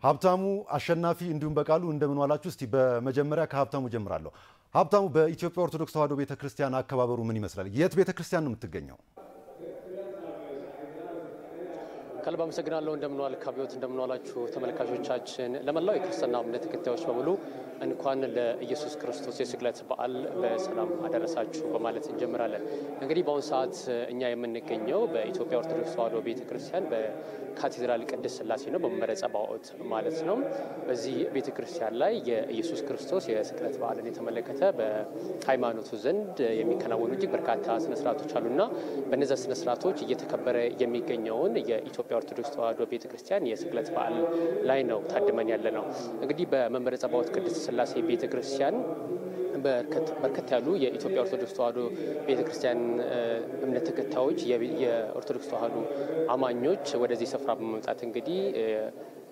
ሀብታሙ አሸናፊ እንዲሁም በቃሉ እንደምን ዋላችሁ? እስቲ በመጀመሪያ ከሀብታሙ ጀምራለሁ። ሀብታሙ በኢትዮጵያ ኦርቶዶክስ ተዋሕዶ ቤተክርስቲያን አከባበሩ ምን ይመስላል? የት ቤተክርስቲያን ነው የምትገኘው? ከልብ አመሰግናለሁ። እንደምን ዋልክ አብዮት፣ እንደምን ዋላችሁ ተመልካቾቻችን። ለመላው የክርስትና እምነት ተከታዮች በሙሉ እንኳን ለኢየሱስ ክርስቶስ የስቅለት በዓል በሰላም አደረሳችሁ በማለት እንጀምራለን። እንግዲህ በአሁኑ ሰዓት እኛ የምንገኘው በኢትዮጵያ ኦርቶዶክስ ተዋሕዶ ቤተክርስቲያን በካቴድራል ቅድስት ሥላሴ ነው፣ በመንበረ ጸባዖት ማለት ነው። በዚህ ቤተክርስቲያን ላይ የኢየሱስ ክርስቶስ የስቅለት በዓልን የተመለከተ በሃይማኖቱ ዘንድ የሚከናወኑ እጅግ በርካታ ስነስርዓቶች አሉና በእነዚያ ስነስርዓቶች እየተከበረ የሚገኘውን የኢትዮጵያ ኦርቶዶክስ ተዋሕዶ ቤተክርስቲያን የስቅለት በዓል ላይ ነው ታድመን ያለ ነው። እንግዲህ በመንበረ ጸባዖት ቅድስት ሥላሴ ቤተክርስቲያን በርከት ያሉ የኢትዮጵያ ኦርቶዶክስ ተዋሕዶ ቤተክርስቲያን እምነት ተከታዮች የኦርቶዶክስ ተዋሕዶ አማኞች ወደዚህ ስፍራ በመምጣት እንግዲህ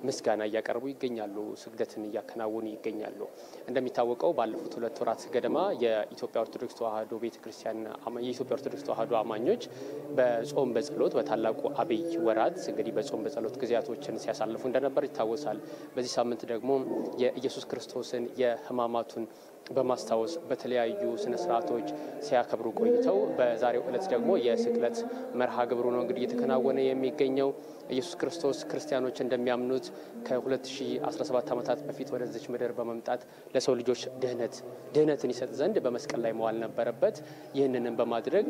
ምስጋና እያቀረቡ ይገኛሉ፣ ስግደትን እያከናወኑ ይገኛሉ። እንደሚታወቀው ባለፉት 2 ወራት ገደማ የኢትዮጵያ ኦርቶዶክስ ተዋሕዶ ቤተክርስቲያን የኢትዮጵያ ኦርቶዶክስ ተዋሕዶ አማኞች በጾም በጸሎት በታላቁ አብይ ወራት እንግዲህ በጾም በጸሎት ጊዜያቶችን ሲያሳልፉ እንደነበር ይታወሳል። በዚህ ሳምንት ደግሞ የኢየሱስ ክርስቶስን የሕማማቱን በማስታወስ በተለያዩ ስነ ስርዓቶች ሲያከብሩ ቆይተው በዛሬው ዕለት ደግሞ የስቅለት መርሃ ግብሩ ነው እንግዲህ እየተከናወነ የሚገኘው። ኢየሱስ ክርስቶስ ክርስቲያኖች እንደሚያምኑት ከ2017 ዓመታት በፊት ወደዚች ምድር በመምጣት ለሰው ልጆች ድህነትን ይሰጥ ዘንድ በመስቀል ላይ መዋል ነበረበት። ይህንንም በማድረግ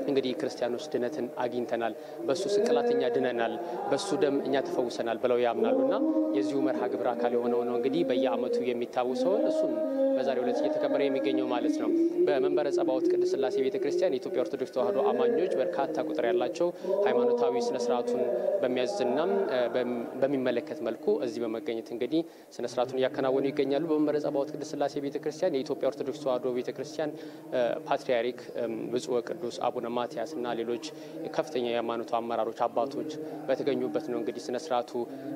እንግዲህ ክርስቲያኖች ድነትን አግኝተናል፣ በሱ ስቅላት እኛ ድነናል፣ በሱ ደም እኛ ተፈውሰናል ብለው ያምናሉና የዚሁ መርሃ ግብር አካል የሆነው ነው እንግዲህ በየዓመቱ የሚታወሰውን እሱን በዛሬው ዕለት እየተከበረ የሚገኘው ማለት ነው። በመንበረ ጸባዖት ቅድስት ሥላሴ ቤተክርስቲያን የኢትዮጵያ ኦርቶዶክስ ተዋሕዶ አማኞች በርካታ ቁጥር ያላቸው ሃይማኖታዊ ስነስርዓቱን በሚያዝና በሚመለከት መልኩ እዚህ በመገኘት እንግዲህ ስነስርዓቱን እያከናወኑ ይገኛሉ። በመንበረ ጸባዖት ቅድስት ሥላሴ ቤተክርስቲያን የኢትዮጵያ ኦርቶዶክስ ተዋሕዶ ቤተክርስቲያን ፓትርያርክ ብፁዕ ወቅዱስ አቡነ ማትያስ እና ሌሎች ከፍተኛ የሃይማኖቱ አመራሮች አባቶች በተገኙበት ነው እንግዲህ ስነስርዓቱ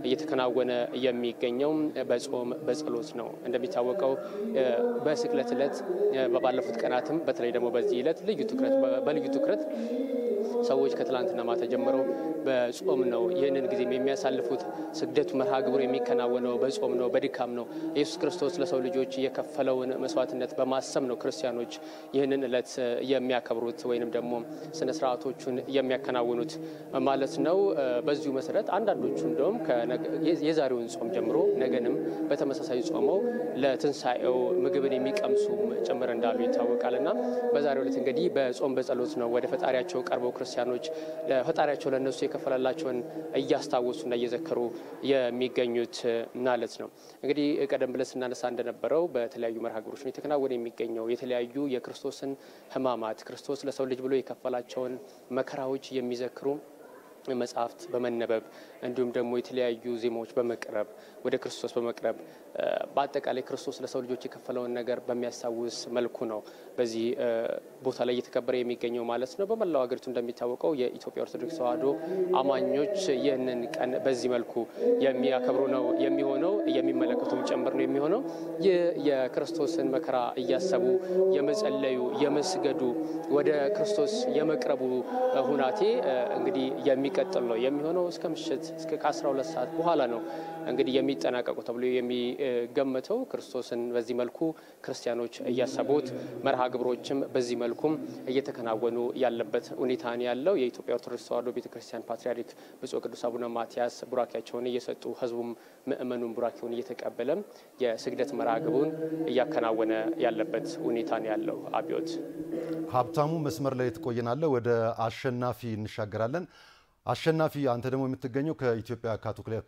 እየተከናወነ የሚገኘው። በጾም በጸሎት ነው። እንደሚታወቀው በስቅለት ዕለት ባለፉት ቀናትም በተለይ ደግሞ በዚህ ዕለት በልዩ ትኩረት ሰዎች ከትላንትና ማታ ጀምረው በጾም ነው ይህንን ጊዜ የሚያሳልፉት። ስግደቱ መርሃ ግብሩ የሚከናወነው በጾም ነው፣ በድካም ነው። ኢየሱስ ክርስቶስ ለሰው ልጆች የከፈለውን መስዋዕትነት በማሰብ ነው ክርስቲያኖች ይህንን ዕለት የሚያከብሩት ወይንም ደግሞ ስነ ስርዓቶቹን የሚያከናውኑት ማለት ነው። በዚሁ መሰረት አንዳንዶቹ እንደውም የዛሬውን ጾም ጀምሮ ነገንም በተመሳሳይ ጾመው ለትንሣኤው ምግብን የሚቀምሱ ጭምር እንዳሉ ይታወቃልና በዛሬው ዕለት እንግዲህ በጾም በጸሎት ነው ወደ ፈጣሪያቸው ቀርበው ክርስቲያኖች ለፈጣሪያቸው ለነሱ የከፈለላቸውን እያስታወሱና እየዘከሩ የሚገኙት ማለት ነው። እንግዲህ ቀደም ብለን ስናነሳ እንደነበረው በተለያዩ መርሃ ግብሮች ነው የተከናወነ የሚገኘው። የተለያዩ የክርስቶስን ሕማማት ክርስቶስ ለሰው ልጅ ብሎ የከፈላቸውን መከራዎች የሚዘክሩ መጽሐፍት በመነበብ እንዲሁም ደግሞ የተለያዩ ዜማዎች በመቅረብ ወደ ክርስቶስ በመቅረብ በአጠቃላይ ክርስቶስ ለሰው ልጆች የከፈለውን ነገር በሚያስታውስ መልኩ ነው በዚህ ቦታ ላይ እየተከበረ የሚገኘው ማለት ነው። በመላው ሀገሪቱ እንደሚታወቀው የኢትዮጵያ ኦርቶዶክስ ተዋሕዶ አማኞች ይህንን ቀን በዚህ መልኩ የሚያከብሩ ነው የሚሆነው፣ የሚመለከቱም ጭምር ነው የሚሆነው። ይህ የክርስቶስን መከራ እያሰቡ የመጸለዩ የመስገዱ ወደ ክርስቶስ የመቅረቡ ሁናቴ እንግዲህ የሚቀጥል ነው የሚሆነው። እስከ ምሽት እስከ 12 ሰዓት በኋላ ነው እንግዲህ የሚጠናቀቁ ተብሎ የሚገመተው። ክርስቶስን በዚህ መልኩ ክርስቲያኖች እያሰቡት መርሃ ግብሮችም በዚህ መልኩም እየተከናወኑ ያለበት ሁኔታ ነው ያለው። የኢትዮጵያ ኦርቶዶክስ ተዋሕዶ ቤተክርስቲያን ፓትርያርክ ብፁዕ ቅዱስ አቡነ ማትያስ ቡራኬያቸውን እየሰጡ ህዝቡም ምእመኑን ቡራኬውን እየተቀበለ የስግደት መርሃ ግብሩን እያከናወነ ያለበት ሁኔታ ነው ያለው። አብዮት ሀብታሙ መስመር ላይ ትቆየናለህ። ወደ አሸናፊ እንሻገራለን። አሸናፊ አንተ ደግሞ የምትገኘው ከኢትዮጵያ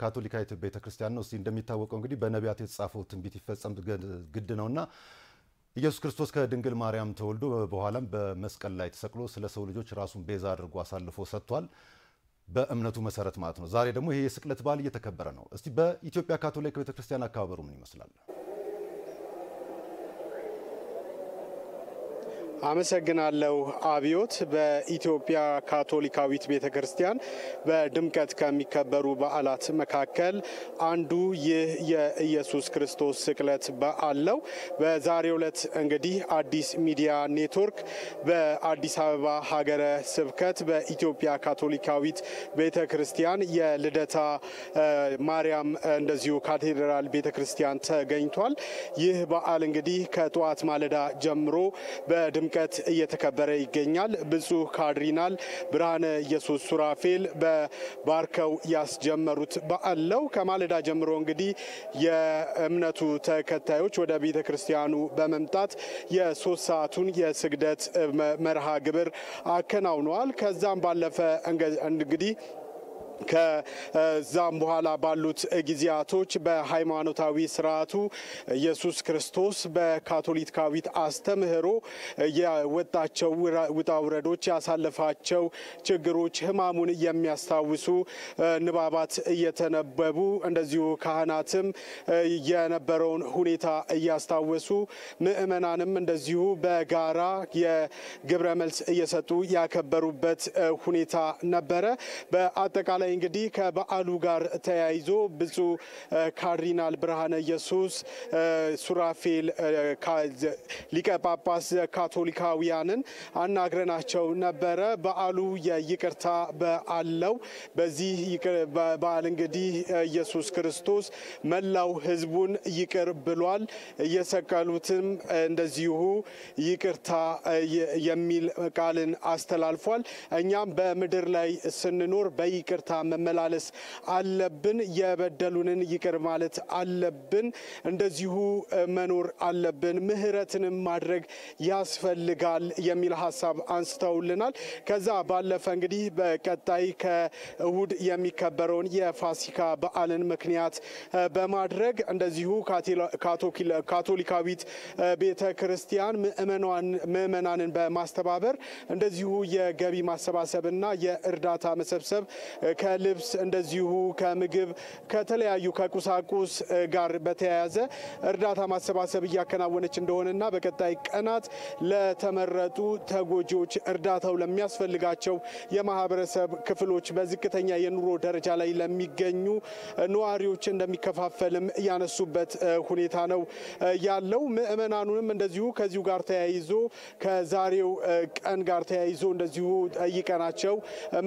ካቶሊካዊት ቤተክርስቲያን ነው። እስቲ እንደሚታወቀው እንግዲህ በነቢያት የተጻፈው ትንቢት ይፈጸም ግድ ነውና ኢየሱስ ክርስቶስ ከድንግል ማርያም ተወልዶ በኋላም በመስቀል ላይ ተሰቅሎ ስለ ሰው ልጆች ራሱን ቤዛ አድርጎ አሳልፎ ሰጥቷል፣ በእምነቱ መሰረት ማለት ነው። ዛሬ ደግሞ ይሄ የስቅለት በዓል እየተከበረ ነው። እስቲ በኢትዮጵያ ካቶሊክ ቤተክርስቲያን አከባበሩ ምን ይመስላል? አመሰግናለሁ አብዮት። በኢትዮጵያ ካቶሊካዊት ቤተክርስቲያን በድምቀት ከሚከበሩ በዓላት መካከል አንዱ ይህ የኢየሱስ ክርስቶስ ስቅለት በዓል ነው። በዛሬው ዕለት እንግዲህ አዲስ ሚዲያ ኔትወርክ በአዲስ አበባ ሀገረ ስብከት በኢትዮጵያ ካቶሊካዊት ቤተክርስቲያን የልደታ ማርያም እንደዚሁ ካቴድራል ቤተክርስቲያን ተገኝቷል። ይህ በዓል እንግዲህ ከጠዋት ማለዳ ጀምሮ በድምቀት እየተከበረ ይገኛል። ብፁዕ ካርዲናል ብርሃነ ኢየሱስ ሱራፌል በባርከው ያስጀመሩት በዓል ነው። ከማለዳ ጀምሮ እንግዲህ የእምነቱ ተከታዮች ወደ ቤተ ክርስቲያኑ በመምጣት የ3 ሰዓቱን የስግደት መርሃ ግብር አከናውነዋል። ከዛም ባለፈ እንግዲህ ከዛም በኋላ ባሉት ጊዜያቶች በሃይማኖታዊ ስርዓቱ ኢየሱስ ክርስቶስ በካቶሊካዊት አስተምህሮ የወጣቸው ውጣ ውረዶች፣ ያሳለፋቸው ችግሮች፣ ሕማሙን የሚያስታውሱ ንባባት እየተነበቡ እንደዚሁ ካህናትም የነበረውን ሁኔታ እያስታወሱ ምእመናንም እንደዚሁ በጋራ የግብረ መልስ እየሰጡ ያከበሩበት ሁኔታ ነበረ። በአጠቃላይ እንግዲህ ከበዓሉ ጋር ተያይዞ ብፁዕ ካርዲናል ብርሃነ ኢየሱስ ሱራፌል ሊቀ ጳጳስ ካቶሊካውያንን አናግረናቸው ነበረ። በዓሉ የይቅርታ በዓል ነው። በዚህ በዓል እንግዲህ ኢየሱስ ክርስቶስ መላው ሕዝቡን ይቅር ብሏል። እየሰቀሉትም እንደዚሁ ይቅርታ የሚል ቃልን አስተላልፏል። እኛም በምድር ላይ ስንኖር በይቅርታ መመላለስ አለብን። የበደሉንን ይቅር ማለት አለብን። እንደዚሁ መኖር አለብን። ምህረትንም ማድረግ ያስፈልጋል የሚል ሀሳብ አንስተውልናል። ከዛ ባለፈ እንግዲህ በቀጣይ ከእሁድ የሚከበረውን የፋሲካ በዓልን ምክንያት በማድረግ እንደዚሁ ካቶሊካዊት ቤተ ክርስቲያን ምእመናንን በማስተባበር እንደዚሁ የገቢ ማሰባሰብና የእርዳታ መሰብሰብ ከልብስ እንደዚሁ ከምግብ ከተለያዩ ከቁሳቁስ ጋር በተያያዘ እርዳታ ማሰባሰብ እያከናወነች እንደሆነና በቀጣይ ቀናት ለተመረጡ ተጎጂዎች እርዳታው ለሚያስፈልጋቸው የማህበረሰብ ክፍሎች በዝቅተኛ የኑሮ ደረጃ ላይ ለሚገኙ ነዋሪዎች እንደሚከፋፈልም ያነሱበት ሁኔታ ነው ያለው። ምእመናኑንም እንደዚሁ ከዚሁ ጋር ተያይዞ ከዛሬው ቀን ጋር ተያይዞ እንደዚሁ ጠይቀናቸው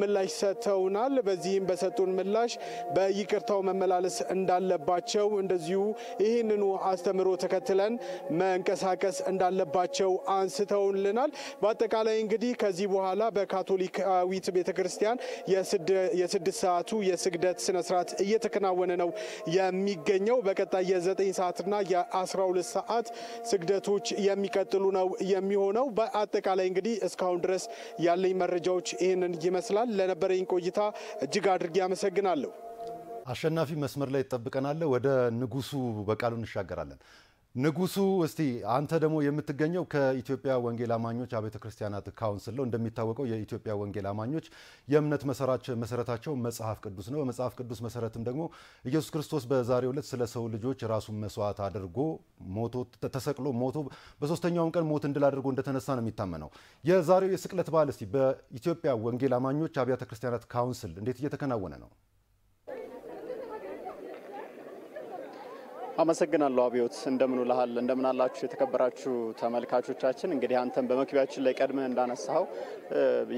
ምላሽ ሰጥተውናል። በዚህም በሰጡን ምላሽ በይቅርታው መመላለስ እንዳለባቸው እንደዚሁ ይህንኑ አስተምሮ ተከትለን መንቀሳቀስ እንዳለባቸው አንስተውልናል። በአጠቃላይ እንግዲህ ከዚህ በኋላ በካቶሊካዊት ቤተክርስቲያን የ6 ሰዓቱ የስግደት ስነስርዓት እየተከናወነ ነው የሚገኘው። በቀጣይ የ9 ሰዓትና የ12 ሰዓት ስግደቶች የሚቀጥሉ ነው የሚሆነው። በአጠቃላይ እንግዲህ እስካሁን ድረስ ያለኝ መረጃዎች ይህንን ይመስላል። ለነበረኝ ቆይታ እጅግ አድርጌ አመሰግናለሁ። አሸናፊ መስመር ላይ ተጠብቀናል። ወደ ንጉሱ በቃሉ እንሻገራለን። ንጉሱ እስቲ አንተ ደግሞ የምትገኘው ከኢትዮጵያ ወንጌል አማኞች አብያተ ክርስቲያናት ካውንስል ነው። እንደሚታወቀው የኢትዮጵያ ወንጌል አማኞች የእምነት መሰረታቸው መጽሐፍ ቅዱስ ነው። በመጽሐፍ ቅዱስ መሰረትም ደግሞ ኢየሱስ ክርስቶስ በዛሬው ዕለት ስለ ሰው ልጆች ራሱን መስዋዕት አድርጎ ተሰቅሎ ሞቶ በሶስተኛው ቀን ሞት እንድል አድርጎ እንደተነሳ ነው የሚታመነው። የዛሬው የስቅለት በዓል እስቲ በኢትዮጵያ ወንጌል አማኞች አብያተ ክርስቲያናት ካውንስል እንዴት እየተከናወነ ነው? አመሰግናለሁ አብዮት። እንደምን አላችሁ የተከበራችሁ ተመልካቾቻችን። እንግዲህ አንተም በመክቢያችን ላይ ቀድመህ እንዳነሳው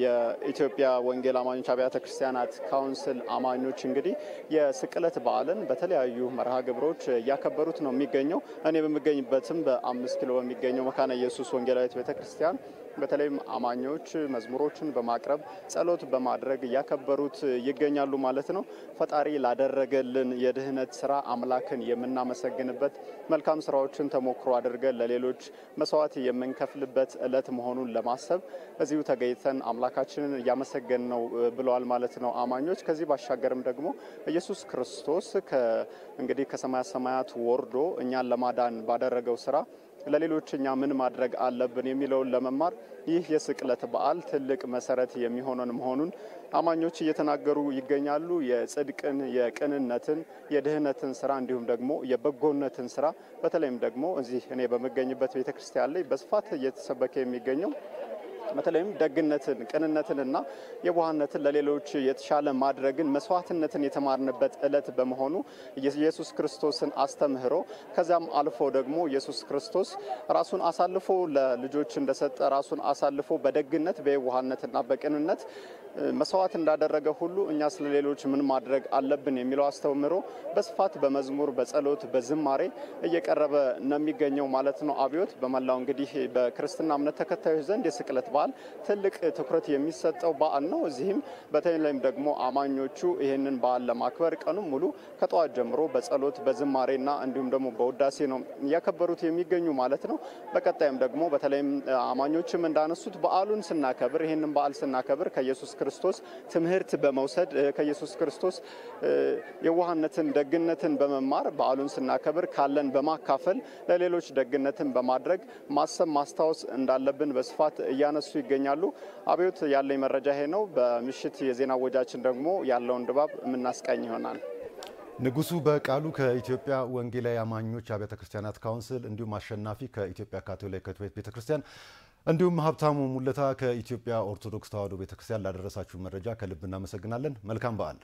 የኢትዮጵያ ወንጌል አማኞች አብያተ ክርስቲያናት ካውንስል አማኞች እንግዲህ የስቅለት በዓልን በተለያዩ መርሃ ግብሮች እያከበሩት ነው የሚገኘው። እኔ በሚገኝበትም በ5 ኪሎ በሚገኘው መካነ ኢየሱስ ወንጌላዊት ቤተክርስቲያን በተለይም አማኞች መዝሙሮችን በማቅረብ ጸሎት በማድረግ እያከበሩት ይገኛሉ ማለት ነው። ፈጣሪ ላደረገልን የድህነት ስራ አምላክን የምናመሰግንበት፣ መልካም ስራዎችን ተሞክሮ አድርገን ለሌሎች መስዋዕት የምንከፍልበት ዕለት መሆኑን ለማሰብ እዚሁ ተገኝተን አምላካችንን እያመሰገን ነው ብለዋል ማለት ነው አማኞች። ከዚህ ባሻገርም ደግሞ ኢየሱስ ክርስቶስ እንግዲህ ከሰማያት ሰማያት ወርዶ እኛን ለማዳን ባደረገው ስራ ለሌሎች እኛ ምን ማድረግ አለብን የሚለውን ለመማር ይህ የስቅለት በዓል ትልቅ መሰረት የሚሆነን መሆኑን አማኞች እየተናገሩ ይገኛሉ። የጽድቅን፣ የቅንነትን፣ የድህነትን ስራ እንዲሁም ደግሞ የበጎነትን ስራ በተለይም ደግሞ እዚህ እኔ በመገኝበት ቤተክርስቲያን ላይ በስፋት እየተሰበከ የሚገኘው በተለይም ደግነትን፣ ቅንነትንና የዋህነትን ለሌሎች የተሻለ ማድረግን መስዋዕትነትን የተማርንበት ዕለት በመሆኑ ኢየሱስ ክርስቶስን አስተምህሮ ከዛም አልፎ ደግሞ ኢየሱስ ክርስቶስ ራሱን አሳልፎ ለልጆች እንደሰጠ ራሱን አሳልፎ በደግነት በየዋህነትና በቅንነት መስዋዕት እንዳደረገ ሁሉ እኛ ስለሌሎች ምን ማድረግ አለብን የሚለው አስተምህሮ በስፋት በመዝሙር፣ በጸሎት፣ በዝማሬ እየቀረበ ነው የሚገኘው ማለት ነው። አብዮት በመላው እንግዲህ በክርስትና እምነት ተከታዮች ዘንድ የስቅለት በዓል ትልቅ ትኩረት የሚሰጠው በዓል ነው። እዚህም በተለይም ደግሞ አማኞቹ ይህንን በዓል ለማክበር ቀኑን ሙሉ ከጠዋት ጀምሮ በጸሎት በዝማሬና እንዲሁም ደግሞ በውዳሴ ነው እያከበሩት የሚገኙ ማለት ነው። በቀጣይም ደግሞ በተለይም አማኞችም እንዳነሱት በዓሉን ስናከብር ይህንን በዓል ስናከብር ከኢየሱስ ክርስቶስ ትምህርት በመውሰድ ከኢየሱስ ክርስቶስ የዋህነትን፣ ደግነትን በመማር በዓሉን ስናከብር ካለን በማካፈል ለሌሎች ደግነትን በማድረግ ማሰብ ማስታወስ እንዳለብን በስፋት እያነሱ ይገኛሉ። አብዮት ያለኝ መረጃ ይሄ ነው። በምሽት የዜና ወጃችን ደግሞ ያለውን ድባብ የምናስቃኝ ይሆናል። ንጉሱ በቃሉ ከኢትዮጵያ ወንጌላዊ አማኞች አብያተ ክርስቲያናት ካውንስል እንዲሁም አሸናፊ ከኢትዮጵያ ካቶሊካዊት ቤተክርስቲያን እንዲሁም ሀብታሙ ሙለታ ከኢትዮጵያ ኦርቶዶክስ ተዋሕዶ ቤተክርስቲያን ላደረሳችሁ መረጃ ከልብ እናመሰግናለን። መልካም በዓል።